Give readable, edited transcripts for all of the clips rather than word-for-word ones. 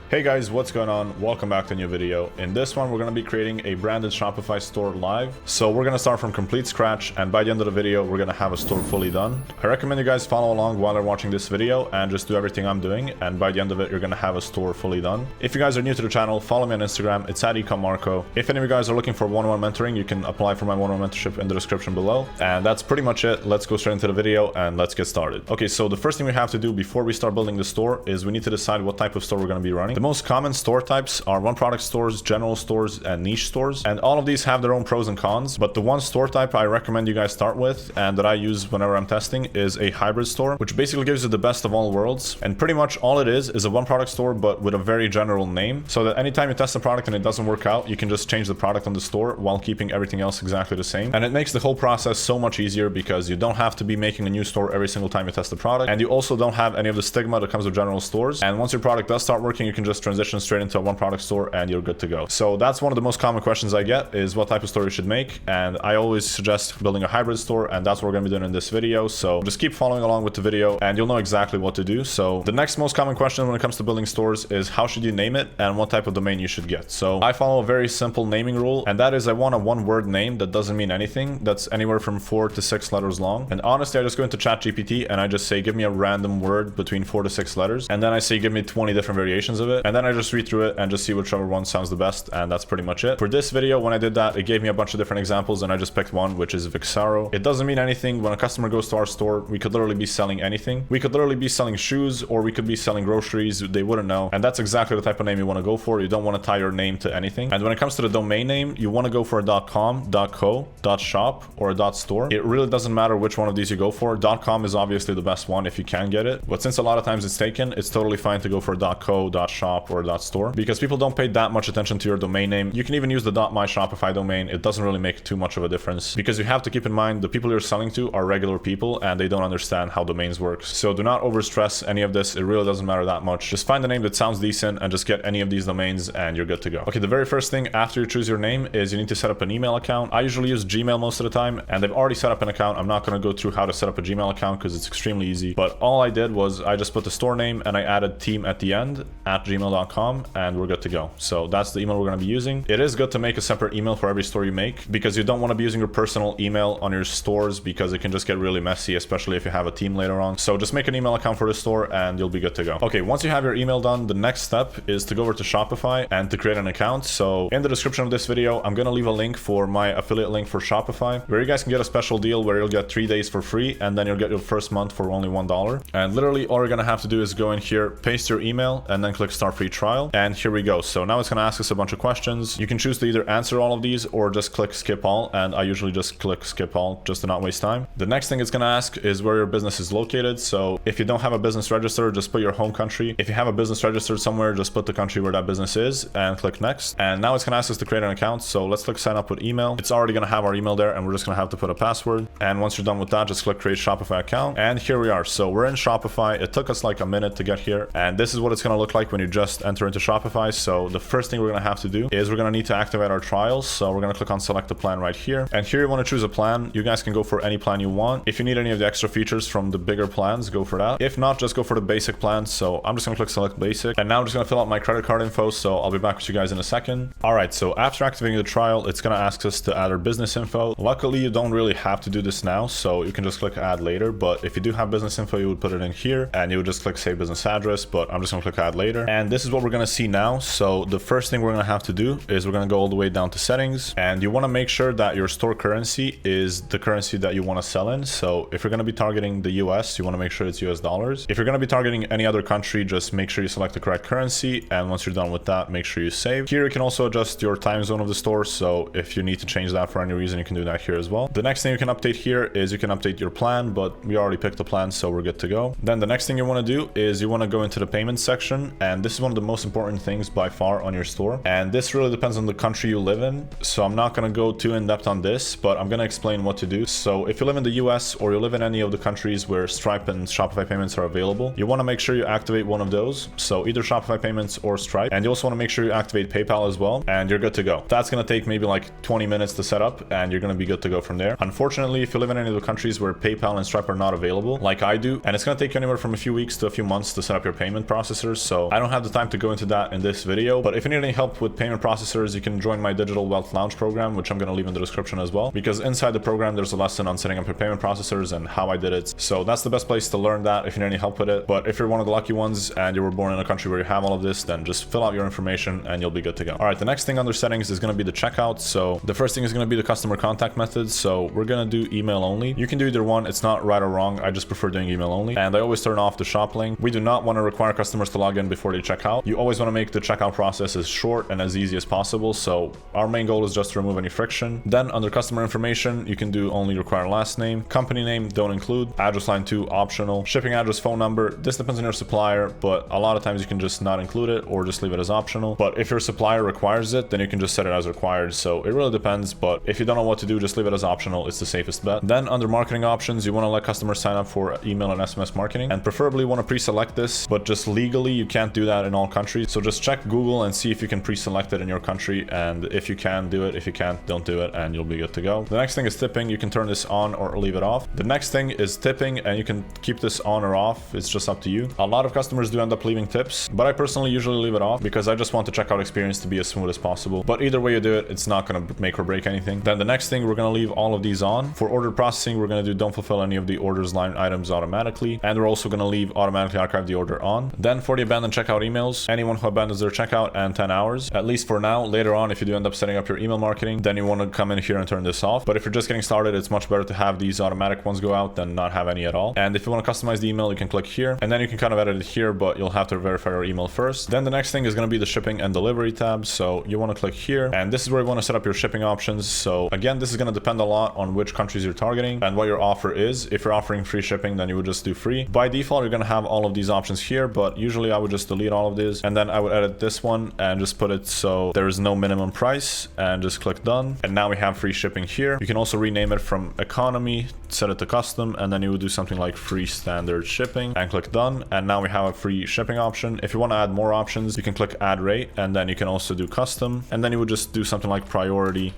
Hey guys, what's going on? Welcome back to a new video. In this one, we're going to be creating a branded Shopify store live. So we're going to start from complete scratch, and by the end of the video, we're going to have a store fully done. I recommend you guys follow along while you're watching this video and just do everything I'm doing, and by the end of it, you're going to have a store fully done. If you guys are new to the channel, follow me on Instagram. It's at ecommarco. If any of you guys are looking for one-on-one mentoring, you can apply for my one-on-one mentorship in the description below. And that's pretty much it. Let's go straight into the video and let's get started. Okay, so the first thing we have to do before we start building the store is we need to decide what type of store we're going to be running. The most common store types are one product stores, general stores, and niche stores. And all of these have their own pros and cons, but the one store type I recommend you guys start with and that I use whenever I'm testing is a hybrid store, which basically gives you the best of all worlds. And pretty much all it is a one product store, but with a very general name, so that anytime you test a product and it doesn't work out, you can just change the product on the store while keeping everything else exactly the same. And it makes the whole process so much easier because you don't have to be making a new store every single time you test the product. And you also don't have any of the stigma that comes with general stores. And once your product does start working, you can just transition straight into a one product store and you're good to go. So that's one of the most common questions I get, is what type of store you should make. And I always suggest building a hybrid store, and that's what we're going to be doing in this video. So just keep following along with the video and you'll know exactly what to do. So the next most common question when it comes to building stores is how should you name it and what type of domain you should get. So I follow a very simple naming rule, and that is I want a one-word name that doesn't mean anything, that's anywhere from 4 to 6 letters long. And honestly, I just go into ChatGPT and I just say give me a random word between 4 to 6 letters, and then I say give me 20 different variations of it, and then I just read through it and just see whichever one sounds the best, and that's pretty much it. For this video, when I did that, it gave me a bunch of different examples and I just picked one, which is Vixaro. It doesn't mean anything. When a customer goes to our store, we could literally be selling anything. We could literally be selling shoes, or we could be selling groceries. They wouldn't know, and that's exactly the type of name you want to go for. You don't want to tie your name to anything. And when it comes to the domain name, you want to go for a .com, .co, .shop, or a .store. It really doesn't matter which one of these you go for. .com is obviously the best one if you can get it, but since a lot of times it's taken, it's totally fine to go for a .co, .shop, or a .store, because people don't pay that much attention to your domain name. You can even use the .my Shopify domain. It doesn't really make too much of a difference, because you have to keep in mind the people you're selling to are regular people and they don't understand how domains work. So do not overstress any of this. It really doesn't matter that much. Just find a name that sounds decent and just get any of these domains and you're good to go. Okay, the very first thing after you choose your name is you need to set up an email account. I usually use Gmail most of the time, and they've already set up an account. I'm not going to go through how to set up a Gmail account because it's extremely easy, but all I did was I just put the store name and I added team at the end at gmail.com, and we're good to go. So that's the email we're going to be using. It is good to make a separate email for every store you make, because you don't want to be using your personal email on your stores, because it can just get really messy, especially if you have a team later on. So just make an email account for the store and you'll be good to go. Okay, once you have your email done, the next step is to go over to Shopify and to create an account. So in the description of this video, I'm going to leave a link for my affiliate link for Shopify, where you guys can get a special deal where you'll get 3 days for free, and then you'll get your first month for only $1. And literally all you're going to have to do is go in here, paste your email, and then click start free trial. And here we go. So now it's going to ask us a bunch of questions. You can choose to either answer all of these or just click skip all, and I usually just click skip all just to not waste time. The next thing it's going to ask is where your business is located. So if you don't have a business registered, just put your home country. If you have a business registered somewhere, just put the country where that business is and click next. And now it's going to ask us to create an account. So let's click sign up with email. It's already going to have our email there, and we're just going to have to put a password. And once you're done with that, just click create Shopify account. And here we are. So we're in Shopify. It took us like a minute to get here, and this is what it's going to look like when you just enter into Shopify. So the first thing we're going to have to do is we're going to need to activate our trials. So we're going to click on select a plan right here, and here you want to choose a plan. You guys can go for any plan you want. If you need any of the extra features from the bigger plans, go for that. If not, just go for the basic plan. So I'm just going to click select basic, and now I'm just going to fill out my credit card info. So I'll be back with you guys in a second. All right, so after activating the trial, it's going to ask us to add our business info. Luckily, you don't really have to do this now, so you can just click add later. But if you do have business info, you would put it in here and you would just click save business address, but I'm just going to click add later. And this is what we're going to see now. So the first thing we're going to have to do is we're going to go all the way down to settings, and you want to make sure that your store currency is the currency that you want to sell in. So if you're going to be targeting the US, you want to make sure it's US dollars. If you're going to be targeting any other country, just make sure you select the correct currency, and once you're done with that, make sure you save. Here you can also adjust your time zone of the store, so if you need to change that for any reason, you can do that here as well. The next thing you can update here is you can update your plan, but we already picked the plan, so we're good to go. Then the next thing you want to do is you want to go into the payments section, and this is one of the most important things by far on your store, and this really depends on the country you live in. So I'm not going to go too in depth on this, but I'm going to explain what to do. So if you live in the US or you live in any of the countries where Stripe and Shopify payments are available, you want to make sure you activate one of those. So either Shopify payments or Stripe, and you also want to make sure you activate PayPal as well, and you're good to go. That's going to take maybe like 20 minutes to set up, and you're going to be good to go from there. Unfortunately, if you live in any of the countries where PayPal and Stripe are not available, like I do, and it's going to take you anywhere from a few weeks to a few months to set up your payment processors. So I don't have have the time to go into that in this video, but if you need any help with payment processors, you can join my Digital Wealth Lounge program, which I'm going to leave in the description as well, because inside the program there's a lesson on setting up your payment processors and how I did it. So that's the best place to learn that if you need any help with it. But if you're one of the lucky ones and you were born in a country where you have all of this, then just fill out your information and you'll be good to go. All right, the next thing under settings is going to be the checkout. So the first thing is going to be the customer contact method. So we're going to do email only. You can do either one. It's not right or wrong. I just prefer doing email only. And I always turn off the shop link. We do not want to require customers to log in before they check out. You always want to make the checkout process as short and as easy as possible. So our main goal is just to remove any friction. Then under customer information, you can do only require last name, company name, don't include, address line 2, optional, shipping address, phone number. This depends on your supplier, but a lot of times you can just not include it or just leave it as optional. But if your supplier requires it, then you can just set it as required. So it really depends, but if you don't know what to do, just leave it as optional. It's the safest bet. Then under marketing options, you want to let customers sign up for email and SMS marketing, and preferably want to pre-select this, but just legally you can't do that in all countries. So just check Google and see if you can pre-select it in your country, and if you can, do it. If you can't, don't do it, and you'll be good to go. The next thing is tipping. You can turn this on or leave it off. The next thing is tipping, and you can keep this on or off. It's just up to you. A lot of customers do end up leaving tips, but I personally usually leave it off because I just want the checkout experience to be as smooth as possible. But either way you do it, it's not going to make or break anything. Then the next thing, we're going to leave all of these on. For order processing, we're going to do don't fulfill any of the orders line items automatically, and we're also going to leave automatically archive the order on. Then for the abandoned checkout emails, anyone who abandons their checkout and 10 hours, at least for now. Later on, if you do end up setting up your email marketing, then you want to come in here and turn this off. But if you're just getting started, it's much better to have these automatic ones go out than not have any at all. And if you want to customize the email, you can click here, and then you can kind of edit it here, but you'll have to verify your email first. Then the next thing is going to be the shipping and delivery tab. So you want to click here, and this is where you want to set up your shipping options. So again, this is going to depend a lot on which countries you're targeting and what your offer is. If you're offering free shipping, then you would just do free. By default, you're going to have all of these options here, but usually I would just delete all of these, and then I would edit this one and just put it so there is no minimum price, and just click done. And now we have free shipping here. You can also rename it from economy, set it to custom, and then you would do something like free standard shipping and click done. And now we have a free shipping option. If you want to add more options, you can click add rate, and then you can also do custom, and then you would just do something like priority,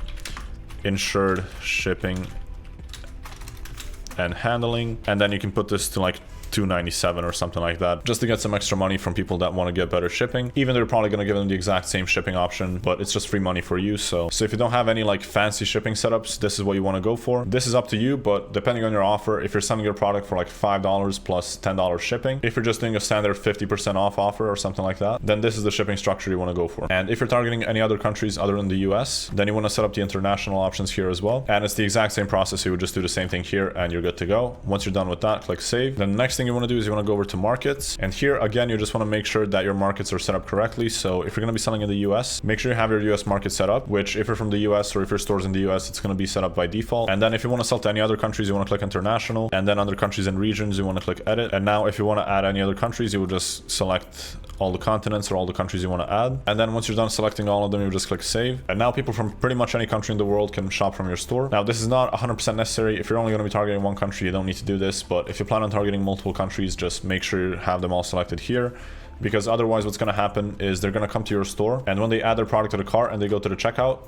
insured shipping and handling, and then you can put this to like $2.97 or something like that, just to get some extra money from people that want to get better shipping. Even though you're probably going to give them the exact same shipping option, but it's just free money for you. So if you don't have any like fancy shipping setups, this is what you want to go for. This is up to you, but depending on your offer, if you're selling your product for like $5 plus $10 shipping, if you're just doing a standard 50% off offer or something like that, then this is the shipping structure you want to go for. And if you're targeting any other countries other than the US, then you want to set up the international options here as well. And it's the exact same process. You would just do the same thing here and you're good to go. Once you're done with that, click save. Then the next thing you want to do is you want to go over to markets, and here again you just want to make sure that your markets are set up correctly. So if you're going to be selling in the US, make sure you have your US market set up, which if you're from the US or if your store's in the US, it's going to be set up by default. And then if you want to sell to any other countries, you want to click international, and then under countries and regions you want to click edit. And now if you want to add any other countries, you would just select all the continents or all the countries you want to add, and then once you're done selecting all of them, you just click save. And now people from pretty much any country in the world can shop from your store. Now this is not 100% necessary. If you're only going to be targeting one country, you don't need to do this, but if you plan on targeting multiple countries, just make sure you have them all selected here, because otherwise what's going to happen is they're going to come to your store, and when they add their product to the cart and they go to the checkout,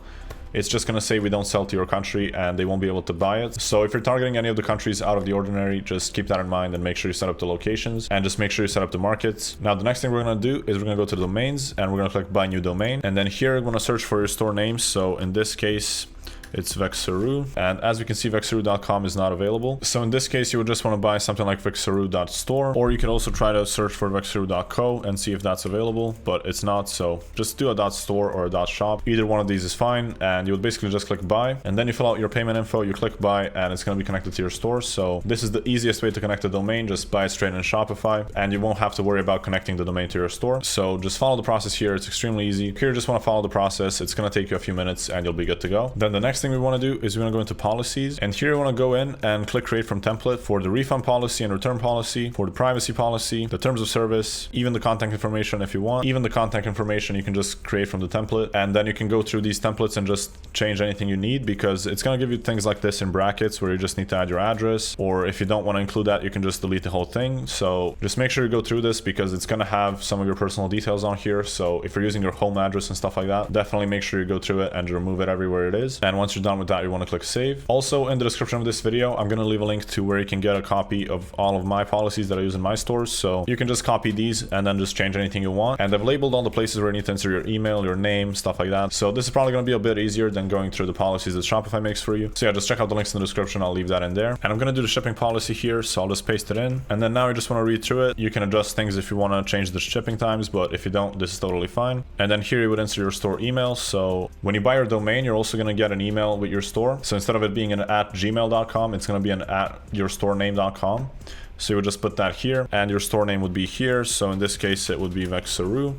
it's just going to say we don't sell to your country, and they won't be able to buy it. So if you're targeting any of the countries out of the ordinary, just keep that in mind and make sure you set up the locations, and just make sure you set up the markets. Now the next thing we're going to do is we're going to go to the domains, and we're going to click buy new domain, and then here we're going to search for your store name. So in this case it's Vexaru, and as we can see, Vexaru.com is not available. So in this case, you would just want to buy something like Vexaru.store, or you could also try to search for Vexaru.co and see if that's available, but it's not. So just do a .store or a .shop. Either one of these is fine, and you would basically just click buy, and then you fill out your payment info, you click buy, and it's going to be connected to your store. So this is the easiest way to connect the domain. Just buy it straight in Shopify, and you won't have to worry about connecting the domain to your store. So just follow the process here. It's extremely easy. Here, you just want to follow the process. It's going to take you a few minutes, and you'll be good to go. Then the next thing we want to do is we want to go into policies, and here you want to go in and click create from template for the refund policy and return policy, for the privacy policy, the terms of service, even the contact information if you want. Even the contact information you can just create from the template, and then you can go through these templates and just change anything you need, because it's going to give you things like this in brackets where you just need to add your address, or if you don't want to include that, you can just delete the whole thing. So just make sure you go through this, because it's going to have some of your personal details on here. So if you're using your home address and stuff like that, definitely make sure you go through it and remove it everywhere it is. And once once you're done with that, you want to click save. Also, in the description of this video, I'm going to leave a link to where you can get a copy of all of my policies that I use in my stores. So you can just copy these and then just change anything you want. And I've labeled all the places where you need to enter your email, your name, stuff like that. So this is probably going to be a bit easier than going through the policies that Shopify makes for you. So yeah, just check out the links in the description. I'll leave that in there. And I'm going to do the shipping policy here. So I'll just paste it in. And then now you just want to read through it. You can adjust things if you want to change the shipping times, but if you don't, this is totally fine. And then here you would enter your store email. So when you buy your domain, you're also going to get an email with your store. So instead of it being an @gmail.com, it's going to be an @yourstorename.com. So you would just put that here, and your store name would be here. So in this case, it would be Vexaru.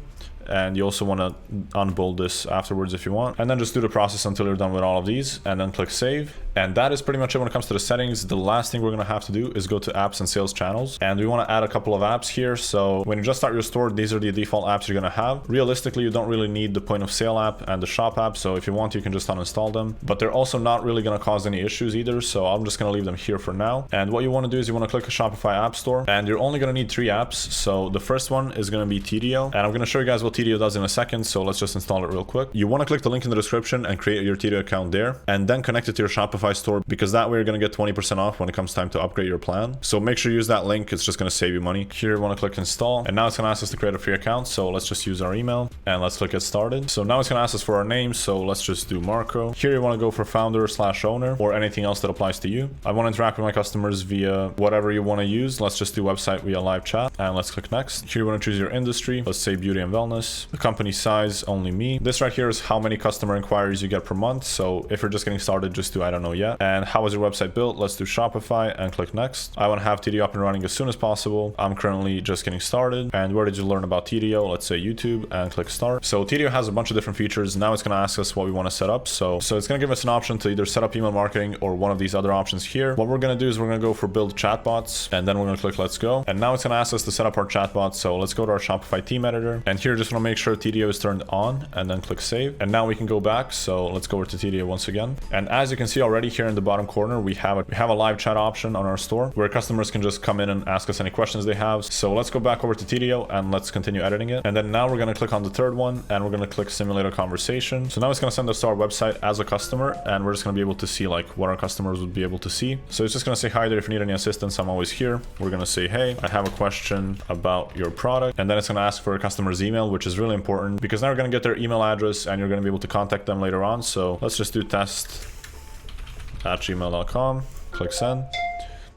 And you also want to unbold this afterwards if you want. And then just do the process until you're done with all of these, and then click save. And that is pretty much it when it comes to the settings. The last thing we're going to have to do is go to apps and sales channels. And we want to add a couple of apps here. So when you just start your store, these are the default apps you're going to have. Realistically, you don't really need the point of sale app and the shop app. So if you want, you can just uninstall them. But they're also not really going to cause any issues either. So I'm just going to leave them here for now. And what you want to do is you want to click a Shopify app store. And you're only going to need 3 apps. So the first one is going to be TDO. And I'm going to show you guys what TDO does in a second. So let's just install it real quick. You want to click the link in the description and create your TDO account there. And then connect it to your Shopify store, because that way you're going to get 20% off when it comes time to upgrade your plan. So make sure you use that link. It's just going to save you money. Here you want to click install. And now it's going to ask us to create a free account. So let's just use our email and let's click get started. So now it's going to ask us for our name. So let's just do Marco. Here you want to go for founder/owner or anything else that applies to you. I want to interact with my customers via whatever you want to use. Let's just do website via live chat, and let's click next. Here you want to choose your industry. Let's say beauty and wellness. The company size, only me. This right here is how many customer inquiries you get per month. So if you're just getting started, just do I don't know yet. And how is your website built? Let's do Shopify and click next. I want to have TDO up and running as soon as possible. I'm currently just getting started. And where did you learn about TDO? Let's say YouTube, and click start. So TDO has a bunch of different features. Now it's going to ask us what we want to set up. So it's going to give us an option to either set up email marketing or one of these other options here. What we're going to do is we're going to go for build chatbots, and then we're going to click let's go. And now it's going to ask us to set up our chatbot. So let's go to our Shopify theme editor, and here just want to make sure TDO is turned on, and then click save. And now we can go back. So let's go over to TDO once again. And as you can see already here in the bottom corner, we have a live chat option on our store where customers can just come in and ask us any questions they have. So let's go back over to TDO and let's continue editing it. And then now we're going to click on the third one, and we're going to click simulate a conversation. So now it's going to send us to our website as a customer, and we're just going to be able to see like what our customers would be able to see. So it's just going to say, hi there, if you need any assistance, I'm always here. We're going to say, hey, I have a question about your product. And then it's going to ask for a customer's email, which is really important because now you're going to get their email address and you're going to be able to contact them later on. So let's just do test@gmail.com, click send.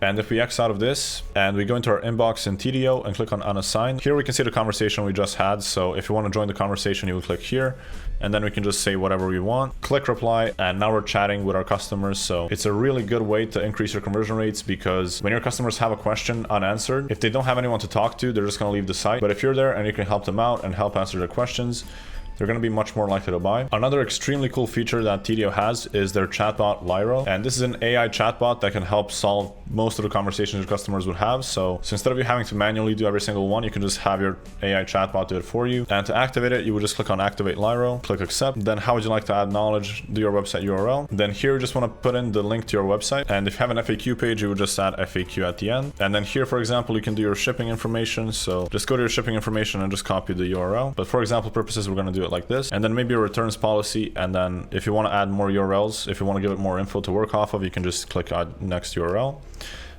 And if we X out of this and we go into our inbox in TDO and click on unassigned, here we can see the conversation we just had. So if you want to join the conversation, you would click here, and then we can just say whatever we want, click reply, and now we're chatting with our customers. So it's a really good way to increase your conversion rates, because when your customers have a question unanswered, if they don't have anyone to talk to, they're just going to leave the site. But if you're there and you can help them out and help answer their questions, they're going to be much more likely to buy. Another extremely cool feature that TDO has is their chatbot Lyro. And this is an AI chatbot that can help solve most of the conversations your customers would have. So instead of you having to manually do every single one, you can just have your AI chatbot do it for you. And to activate it, you would just click on activate Lyro, click accept. Then how would you like to add knowledge? Do your website URL. Then here you just want to put in the link to your website. And if you have an FAQ page, you would just add FAQ at the end. And then here, for example, you can do your shipping information. So just go to your shipping information and just copy the URL. But for example purposes, we're going to do it like this. And then maybe a returns policy. And then if you want to add more URLs, if you want to give it more info to work off of, you can just click add next URL.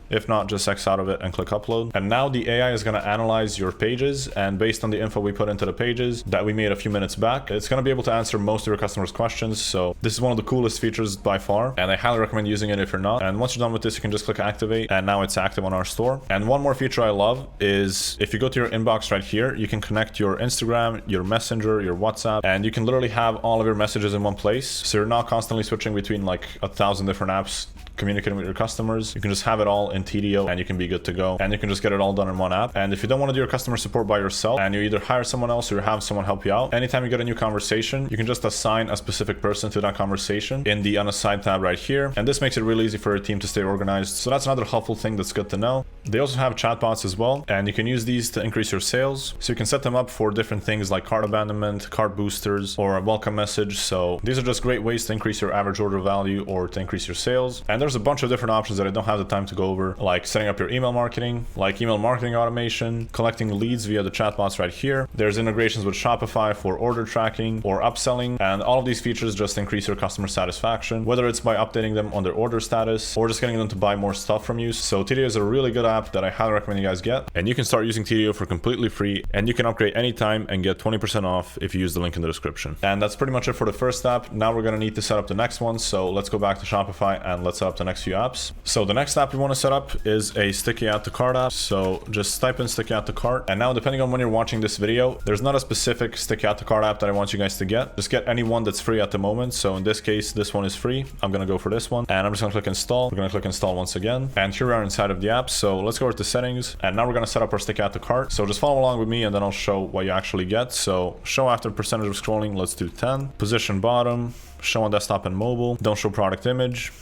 If not, just X out of it and click upload. And now the AI is going to analyze your pages, and based on the info we put into the pages that we made a few minutes back, it's going to be able to answer most of your customers' questions. So this is one of the coolest features by far, and I highly recommend using it if you're not. And once you're done with this, you can just click activate, and now it's active on our store. And one more feature I love is if you go to your inbox right here, you can connect your Instagram, your Messenger, your WhatsApp, and you can literally have all of your messages in one place. So you're not constantly switching between like 1,000 different apps communicating with your customers. You can just have it all in TDO and you can be good to go, and you can just get it all done in one app. And if you don't want to do your customer support by yourself and you either hire someone else or you have someone help you out, anytime you get a new conversation, you can just assign a specific person to that conversation in the unassigned tab right here. And this makes it really easy for your team to stay organized. So that's another helpful thing that's good to know. They also have chatbots as well, and you can use these to increase your sales. So you can set them up for different things like cart abandonment, cart boosters, or a welcome message. So these are just great ways to increase your average order value or to increase your sales. And there's a bunch of different options that I don't have the time to go over, like setting up your email marketing, like email marketing automation, collecting leads via the chatbots right here. There's integrations with Shopify for order tracking or upselling, and all of these features just increase your customer satisfaction, whether it's by updating them on their order status or just getting them to buy more stuff from you. So TDO is a really good app that I highly recommend you guys get, and you can start using TDO for completely free, and you can upgrade anytime and get 20% off if you use the link in the description. And that's pretty much it for the first app. Now we're going to need to set up the next one, so let's go back to Shopify and let's set up the next few apps. So the next app we want to set up is a sticky add to cart app. So just type in sticky add to cart, and now depending on when you're watching this video, there's not a specific sticky add to cart app that I want you guys to get. Just get any one that's free at the moment. So in this case, this one is free. I'm going to go for this one, and I'm just going to click install. We're going to click install once again, and here we are inside of the app. So let's go over to settings, and now we're going to set up our sticky add to cart. So just follow along with me and then I'll show what you actually get. So show after percentage of scrolling, let's do 10. Position bottom, show on desktop and mobile, don't show product image,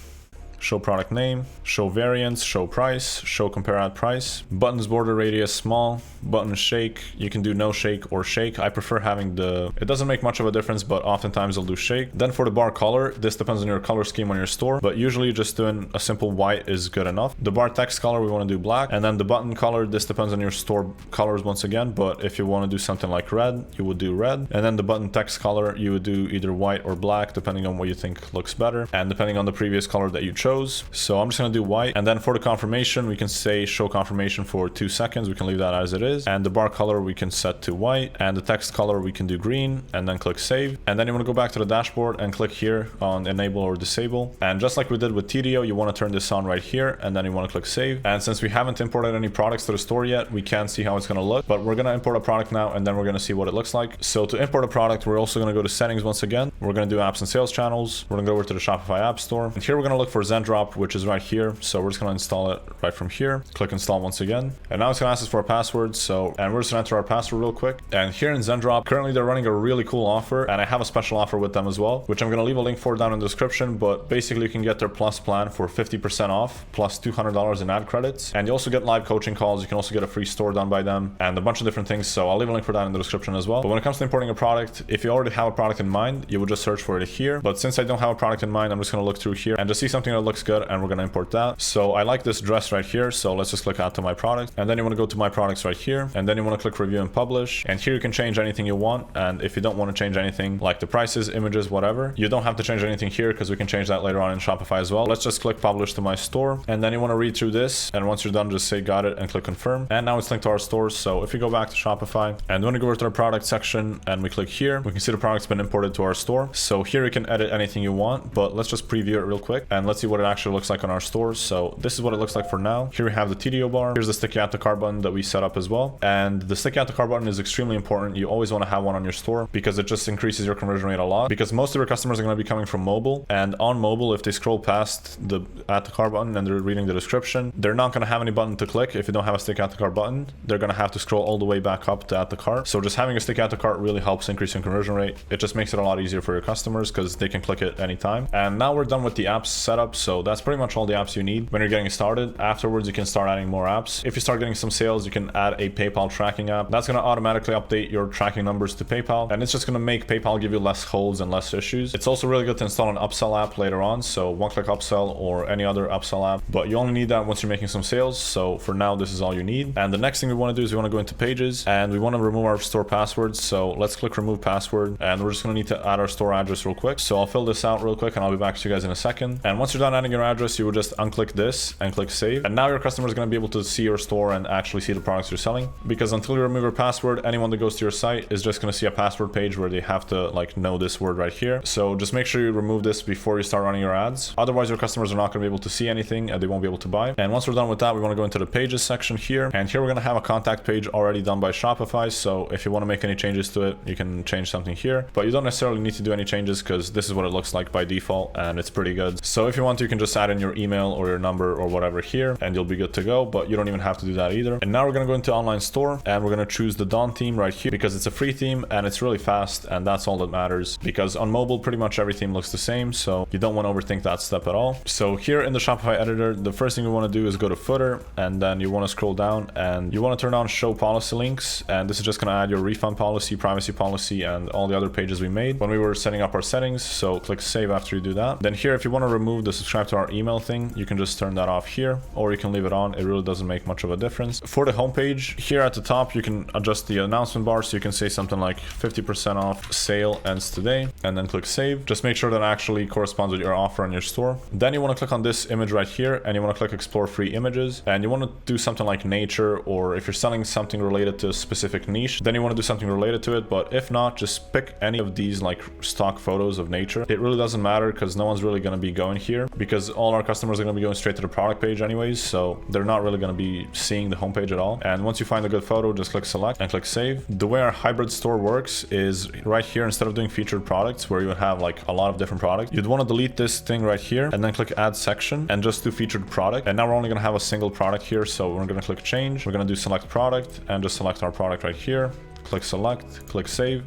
show product name, show variance, show price, show compare at price, buttons border radius small, button shake, you can do no shake or shake. I prefer having it doesn't make much of a difference, but oftentimes I'll do shake. Then for the bar color, this depends on your color scheme on your store, but usually just doing a simple white is good enough. The bar text color, we want to do black, and then the button color, this depends on your store colors once again, but if you want to do something like red, you would do red. And then the button text color, you would do either white or black, depending on what you think looks better, and depending on the previous color that you chose. So I'm just going to do white, and then for the confirmation, we can say show confirmation for 2 seconds. We can leave that as it is, and the bar color we can set to white, and the text color we can do green, and then click save. And then you want to go back to the dashboard and click here on enable or disable, and just like we did with TDO, you want to turn this on right here, and then you want to click save. And since we haven't imported any products to the store yet, we can't see how it's going to look, but we're going to import a product now, and then we're going to see what it looks like. So to import a product, we're also going to go to settings once again. We're going to do apps and sales channels. We're going to go over to the Shopify app store, and here we're going to look for Zendrop, which is right here. So we're just going to install it right from here. Click install once again, and now it's going to ask us for a password. And we're just going to enter our password real quick. And here in Zendrop, currently they're running a really cool offer, and I have a special offer with them as well, which I'm going to leave a link for down in the description. But basically you can get their plus plan for 50% off plus $200 in ad credits, and you also get live coaching calls. You can also get a free store done by them and a bunch of different things, so I'll leave a link for that in the description as well. But when it comes to importing a product, if you already have a product in mind, you would just search for it here. But since I don't have a product in mind, I'm just going to look through here and just see something that looks good, and we're going to import that. So I like this dress right here, so let's just click add to my product, and then you want to go to my products right here, and then you want to click review and publish, and here you can change anything you want. And if you don't want to change anything like the prices, images, whatever, you don't have to change anything here because we can change that later on in Shopify as well. Let's just click publish to my store, and then you want to read through this, and once you're done, just say got it and click confirm, and now it's linked to our stores. So if you go back to Shopify and when we go over to our product section and we click here, we can see the product's been imported to our store. So here you can edit anything you want, but let's just preview it real quick and let's see what it actually looks like on our stores. So this is what it looks like for now. Here we have the TDO bar. Here's the sticky add to cart button that we set up as well, and the sticky add to cart button is extremely important. You always want to have one on your store because it just increases your conversion rate a lot, because most of your customers are going to be coming from mobile, and on mobile, if they scroll past the add to cart button and they're reading the description, they're not going to have any button to click. If you don't have a sticky add to cart button, they're going to have to scroll all the way back up to add to cart. So just having a sticky add to cart really helps increase your conversion rate. It just makes it a lot easier for your customers because they can click it anytime. And now we're done with the apps setup, so that's pretty much all the apps you need when you're getting started. Afterwards, you can start adding more apps. If you start getting some sales, you can add a PayPal tracking app. That's going to automatically update your tracking numbers to PayPal, and it's just going to make PayPal give you less holds and less issues. It's also really good to install an upsell app later on, so one-click upsell or any other upsell app, but you only need that once you're making some sales. So for now, this is all you need. And the next thing we want to do is we want to go into pages, and we want to remove our store passwords. So let's click remove password, and we're just going to need to add our store address real quick. So I'll fill this out real quick and I'll be back to you guys in a second. And once you're done adding your address, you will just unclick this and click save, and now your customer is going to be able to see your store and actually see the products you're selling, because until you remove your password, anyone that goes to your site is just going to see a password page where they have to like know this word right here. So just make sure you remove this before you start running your ads, otherwise your customers are not going to be able to see anything and they won't be able to buy. And once we're done with that, we want to go into the pages section here, and here we're going to have a contact page already done by Shopify. So if you want to make any changes to it, you can change something here, but you don't necessarily need to do any changes because this is what it looks like by default and it's pretty good. So if you want to, you can just add in your email or your number or whatever here and you'll be good to go, but you don't even have to do that either. And now we're going to go into online store, and we're going to choose the Dawn theme right here because it's a free theme and it's really fast, and that's all that matters, because on mobile pretty much every theme looks the same, so you don't want to overthink that step at all. So here in the Shopify editor, the first thing we want to do is go to footer, and then you want to scroll down and you want to turn on show policy links, and this is just going to add your refund policy, privacy policy, and all the other pages we made when we were setting up our settings. So click save after you do that. Then here, if you want to remove the subscription subscribe to our email thing, you can just turn that off here, or you can leave it on. It really doesn't make much of a difference. For the homepage, here at the top, you can adjust the announcement bar, so you can say something like 50% off, sale ends today, and then click save. Just make sure that actually corresponds with your offer on your store. Then you want to click on this image right here, and you want to click explore free images, and you want to do something like nature, or if you're selling something related to a specific niche, then you want to do something related to it. But if not, just pick any of these like stock photos of nature. It really doesn't matter because no one's really going to be going here, because all our customers are going to be going straight to the product page anyways, so they're not really going to be seeing the homepage at all. And once you find a good photo, just click select and click save. The way our hybrid store works is right here, instead of doing featured products where you would have like a lot of different products, you'd want to delete this thing right here and then click add section and just do featured product. And now we're only going to have a single product here, so we're going to click change. We're going to do select product and just select our product right here. Click select, click save,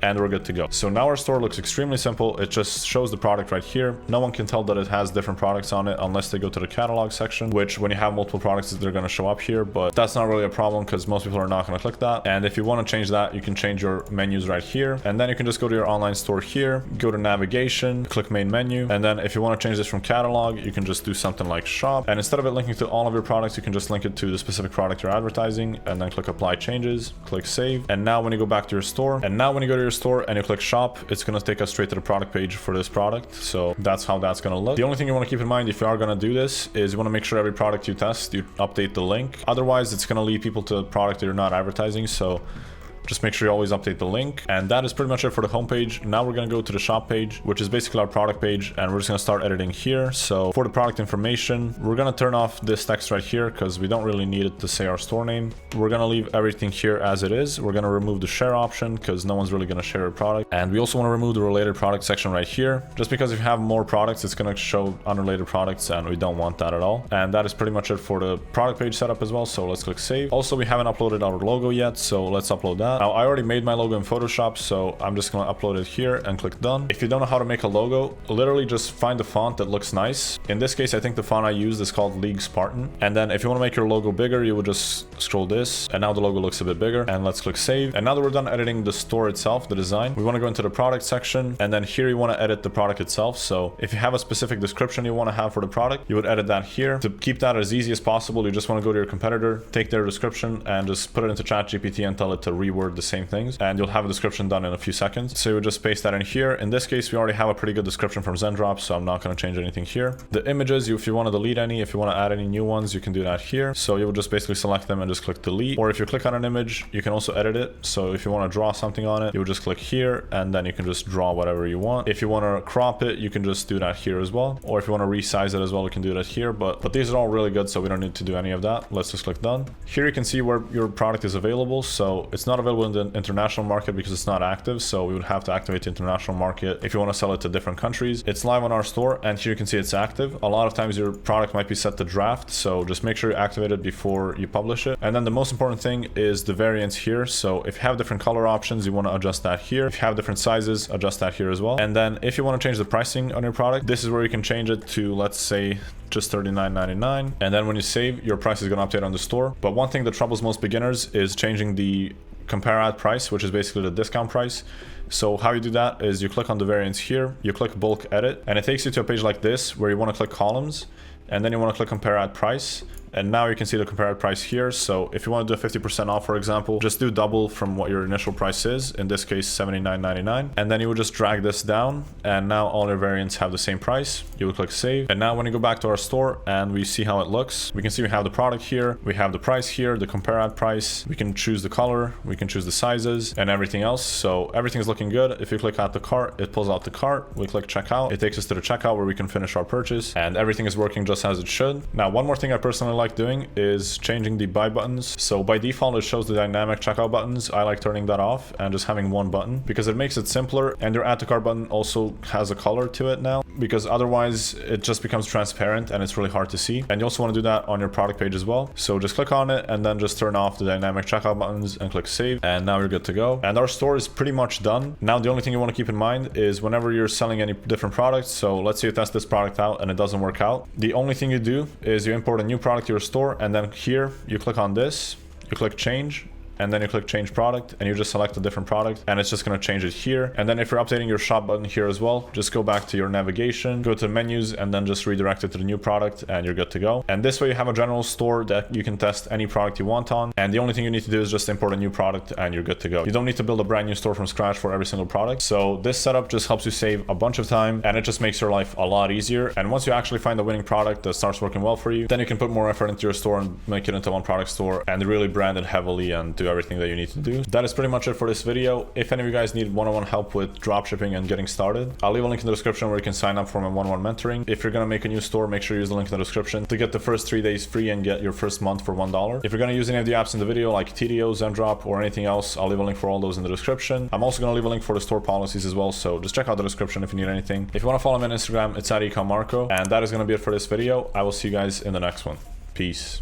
and we're good to go. So now our store looks extremely simple. It just shows the product right here. No one can tell that it has different products on it unless they go to the catalog section, which when you have multiple products, they're going to show up here, but that's not really a problem because most people are not going to click that. And if you want to change that, you can change your menus right here, and then you can just go to your online store here, go to navigation, click main menu, and then if you want to change this from catalog, you can just do something like shop, and instead of it linking to all of your products, you can just link it to the specific product you're advertising, and then click apply changes, click save. And now when you go back to your store, and now when you go to your store and you click shop, it's going to take us straight to the product page for this product. So that's how that's going to look. The only thing you want to keep in mind if you are going to do this is you want to make sure every product you test, you update the link. Otherwise, it's going to lead people to a product that you're not advertising. So just make sure you always update the link. And that is pretty much it for the homepage. Now we're going to go to the shop page, which is basically our product page, and we're just going to start editing here. So for the product information, we're going to turn off this text right here because we don't really need it to say our store name. We're going to leave everything here as it is. We're going to remove the share option because no one's really going to share a product. And we also want to remove the related product section right here, just because if you have more products, it's going to show unrelated products, and we don't want that at all. And that is pretty much it for the product page setup as well. So let's click save. Also, we haven't uploaded our logo yet, so let's upload that. Now I already made my logo in Photoshop, so I'm just going to upload it here and click done. If you don't know how to make a logo, literally just find a font that looks nice. In this case, I think the font I used is called League Spartan. And then if you want to make your logo bigger, you would just scroll this, and now the logo looks a bit bigger. And let's click save. And now that we're done editing the store itself, the design, we want to go into the product section, and then here you want to edit the product itself. So if you have a specific description you want to have for the product, you would edit that here. To keep that as easy as possible, you just want to go to your competitor, take their description, and just put it into ChatGPT and tell it to reword the same things, and you'll have a description done in a few seconds. So you would just paste that in here. In this case, we already have a pretty good description from Zendrop, so I'm not going to change anything here. The images, if you want to delete any, if you want to add any new ones, you can do that here. So you would just basically select them and just click delete. Or if you click on an image, you can also edit it. So if you want to draw something on it, you would just click here, and then you can just draw whatever you want. If you want to crop it, you can just do that here as well. Or if you want to resize it as well, you can do that here. But these are all really good, so we don't need to do any of that. Let's just click done. Here you can see where your product is available. So it's not available in the international market because it's not active, so we would have to activate the international market if you want to sell it to different countries. It's live on our store, and here you can see it's active. A lot of times your product might be set to draft, so just make sure you activate it before you publish it. And then the most important thing is the variants here. So if you have different color options, you want to adjust that here. If you have different sizes, adjust that here as well. And then if you want to change the pricing on your product, this is where you can change it to, let's say, just $39.99. And then when you save, your price is going to update on the store. But one thing that troubles most beginners is changing the compare ad price, which is basically the discount price. So how you do that is you click on the variants here, you click bulk edit, and it takes you to a page like this where you want to click columns, and then you want to click compare ad price. And now you can see the compared price here. So if you want to do a 50% off, for example, just do double from what your initial price is, in this case $79.99, and then you would just drag this down, and now all your variants have the same price. You would click save, and now when you go back to our store and we see how it looks, we can see we have the product here, we have the price here, the compare ad price, we can choose the color, we can choose the sizes and everything else. So everything is looking good. If you click add to cart, it pulls out the cart. We click checkout, it takes us to the checkout where we can finish our purchase, and everything is working just as it should. Now, one more thing I personally like doing is changing the buy buttons. So by default, it shows the dynamic checkout buttons. I like turning that off and just having one button because it makes it simpler, and your add to cart button also has a color to it now, because otherwise it just becomes transparent and it's really hard to see. And you also want to do that on your product page as well. So just click on it and then just turn off the dynamic checkout buttons and click save, and now you're good to go. And our store is pretty much done. Now the only thing you want to keep in mind is whenever you're selling any different products, so let's say you test this product out and it doesn't work out, the only thing you do is you import a new product to your store, and then here you click on this, you click change, and then you click change product, and you just select a different product, and it's just going to change it here. And then if you're updating your shop button here as well, just go back to your navigation, go to menus, and then just redirect it to the new product, and you're good to go. And this way you have a general store that you can test any product you want on, and the only thing you need to do is just import a new product, and you're good to go. You don't need to build a brand new store from scratch for every single product. So this setup just helps you save a bunch of time, and it just makes your life a lot easier. And once you actually find the winning product that starts working well for you, then you can put more effort into your store and make it into one product store and really brand it heavily and do everything that you need to do. That is pretty much it for this video. If any of you guys need one-on-one help with dropshipping and getting started, I'll leave a link in the description where you can sign up for my one-on-one mentoring. If you're going to make a new store, make sure you use the link in the description to get the first 3 days free and get your first month for $1. If you're going to use any of the apps in the video like TDO, Zendrop, or anything else, I'll leave a link for all those in the description. I'm also going to leave a link for the store policies as well, so just check out the description if you need anything. If you want to follow me on Instagram, it's @ecommarco. And that is going to be it for this video. I will see you guys in the next one. Peace.